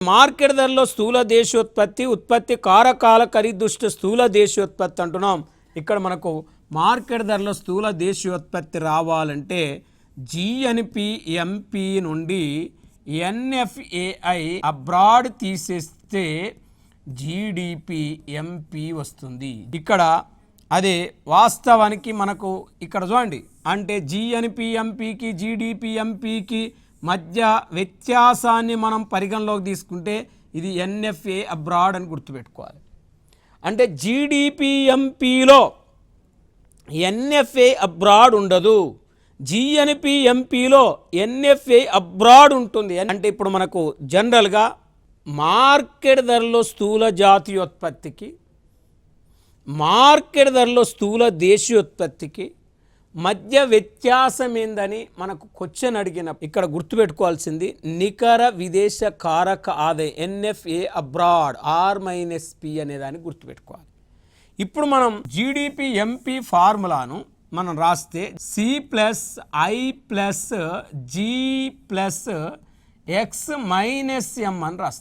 Market ధరలో స్థూల దేశీయోత్పత్తి, ఉత్పత్తి కారకాల ఖరీదుష్ట స్థూల దేశీయోత్పత్తి అంటున్నాం. ఇక్కడ మనకు మార్కెట్ ధరలో స్థూల దేశీయోత్పత్తి రావాలంటే జిఎన్పి ఎంపీ నుండి ఎన్ఎఫ్ఏఐ అబ్రాడ్ తీసేస్తే జిడిపి ఎంపీ వస్తుంది. ఇక్కడ అదే వాస్తవానికి మనకు ఇక్కడ చూడండి, అంటే జిఎన్పి ఎంపీకి జిడిపి ఎంపీకి మధ్య వ్యత్యాసాన్ని మనం పరిగణలోకి తీసుకుంటే ఇది ఎన్ఎఫ్ఏ అబ్రాడ్ అని గుర్తుపెట్టుకోవాలి. అంటే జిడిపి ఎంపీలో ఎన్ఎఫ్ఏ అబ్రాడ్ ఉండదు, జిఎన్పి ఎంపీలో ఎన్ఎఫ్ఏ అబ్రాడ్ ఉంటుంది. అంటే ఇప్పుడు మనకు జనరల్గా మార్కెట్ ధరలో స్థూల జాతీయోత్పత్తికి, మార్కెట్ ధరలో స్థూల దేశీయోత్పత్తికి మధ్య వ్యత్యాసం ఏందని మనకు క్వశ్చన్ అడిగిన ఇక్కడ గుర్తుపెట్టుకోవాల్సింది నికర విదేశ కారక ఆదాయం ఎన్ఎఫ్ఏ అబ్రాడ్ R-P అనేదాన్ని గుర్తుపెట్టుకోవాలి. ఇప్పుడు మనం జిడిపి ఎంపీ ఫార్ములాను మనం రాస్తే C+I+G+X-M అని రాస్తాం.